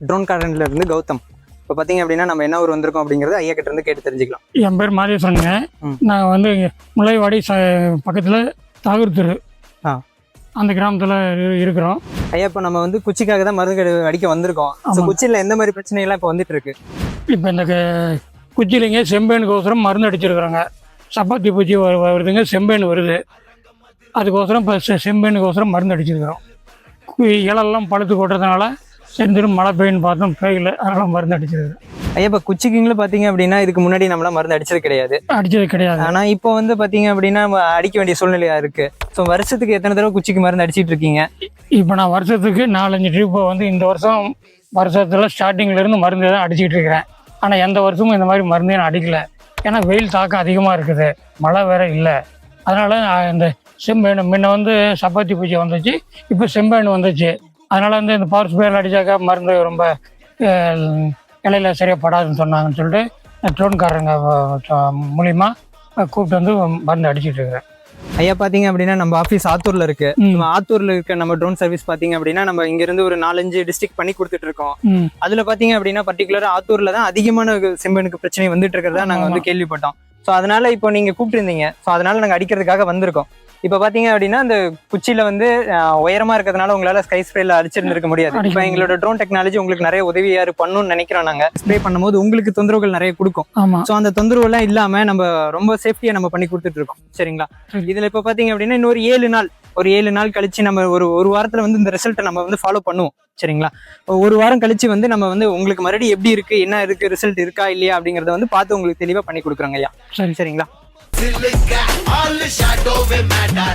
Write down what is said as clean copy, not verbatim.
Drone கார்டன்ல இருந்து கௌதம். இப்போ பார்த்தீங்க அப்படின்னா நம்ம என்ன ஊர் வந்திருக்கோம் அப்படிங்கிறது ஐயா கிட்ட இருந்து கேட்டு தெரிஞ்சுக்கலாம். என் பேர் மாதேஸ்வரனுங்க. நான் வந்து முல்லைவாடி பக்கத்தில் தாகூர் தெரு அந்த கிராமத்தில் இருக்கிறோம். ஐயா இப்போ நம்ம வந்து குச்சிக்காக தான் மருந்து அடிக்க வந்திருக்கோம். குச்சியில் எந்த மாதிரி பிரச்சனைகள்லாம் இப்போ வந்துட்டு இருக்கு? இப்போ இந்த குச்சியிலைங்க செம்பேனுக்கோசரம் மருந்து அடிச்சிருக்கிறோங்க. சப்பாத்தி பூச்சி வருதுங்க, செம்பேன் வருது. அதுக்கோசரம் இப்போ செம்பேனுக்கோசரம் மருந்து அடிச்சிருக்கிறோம். இலெல்லாம் பழுத்து கொட்டுறதுனால செஞ்சிடும் மழை பெய்யுன்னு பார்த்தோம், பெய்யல, அதனால் மருந்து அடிச்சிருக்கிறோம். ஐயா இப்போ குச்சிக்கிங்கள பார்த்தீங்க அப்படின்னா இதுக்கு முன்னாடி நம்மளாம் மருந்து அடிச்சது கிடையாது. ஆனால் இப்போ வந்து பார்த்தீங்க அப்படின்னா அடிக்க வேண்டிய சூழ்நிலையாக இருக்குது. ஸோ வருஷத்துக்கு எத்தனை தடவை குச்சிக்கு மருந்து அடிச்சிட்டு இருக்கீங்க? இப்போ நான் வருஷத்துக்கு 4-5 ட்ரிப்பை வந்து இந்த வருஷத்தில் ஸ்டார்டிங்லேருந்து மருந்து தான் அடிச்சுக்கிட்டு இருக்கிறேன். ஆனால் எந்த வருஷமும் இந்த மாதிரி மருந்தே நான் அடிக்கலை. ஏன்னா வெயில் தாக்கம் அதிகமாக இருக்குது, மழை வேற இல்லை. அதனால் இந்த செம்பேனு முன்ன வந்து சப்பாத்தி பூச்சி வந்துச்சு, இப்போ செம்பேனு வந்துச்சு. அதனால் வந்து இந்த பவர் ஸ்ப்ரேயில் அடித்தாக்கா மருந்து ரொம்ப இலையில சரியாக படாதுன்னு சொன்னாங்கன்னு சொல்லிட்டு ட்ரோன்காரங்க மூலிமா கூப்பிட்டு வந்து மருந்து அடிச்சுட்டு இருக்கிறேன். ஐயா பார்த்தீங்க அப்படின்னா நம்ம ஆஃபீஸ் ஆத்தூரில் இருக்கு. ஆத்தூரில் இருக்க நம்ம ட்ரோன் சர்வீஸ் பார்த்தீங்க அப்படின்னா நம்ம இங்கேருந்து ஒரு 4-5 டிஸ்ட்ரிக்ட் பண்ணி கொடுத்துட்டு இருக்கோம். அதில் பார்த்தீங்க அப்படின்னா பர்டிகுலராக ஆத்தூரில் தான் அதிகமான செம்பேனுக்கு பிரச்சனை வந்துட்டு இருக்கிறதா நாங்கள் வந்து கேள்விப்பட்டோம். ஸோ அதனால இப்போ நீங்கள் கூப்பிட்டுருந்தீங்க, ஸோ அதனால நாங்கள் அடிக்கிறதுக்காக வந்திருக்கோம். இப்போ பார்த்தீங்க அப்படின்னா அந்த குச்சியில் வந்து உயரமாக இருக்கிறதுனால உங்களால் ஸ்கை ஸ்ப்ரேல அடிச்சிருந்துருக்க முடியாது. இப்போ எங்களோட ட்ரோன் டெக்னாலஜி உங்களுக்கு நிறைய உதவியாக பண்ணணும்னு நினைக்கிறோம். நாங்கள் ஸ்ப்ரே பண்ணும்போது உங்களுக்கு தொந்தரவுகள் நிறைய கொடுக்கும். ஸோ அந்த தொந்தரவுலாம் இல்லாமல் நம்ம ரொம்ப சேஃப்டியாக நம்ம பண்ணி கொடுத்துட்டு இருக்கோம். சரிங்களா? இதில் இப்போ பார்த்தீங்க அப்படின்னா இன்னொரு 7 நாள் கழிச்சு நம்ம ஒரு வாரத்தில் வந்து இந்த ரிசல்ட்டை நம்ம வந்து ஃபாலோ பண்ணுவோம். சரிங்களா? ஒரு வாரம் கழிச்சு வந்து நம்ம வந்து உங்களுக்கு மறுபடியும் எப்படி இருக்கு, என்ன இருக்கு, ரிசல்ட் இருக்கா இல்லையா அப்படிங்கறத வந்து பார்த்து உங்களுக்கு தெளிவாக பண்ணி கொடுக்குறோங்க ஐயா. சரிங்களா? all shadow we matter,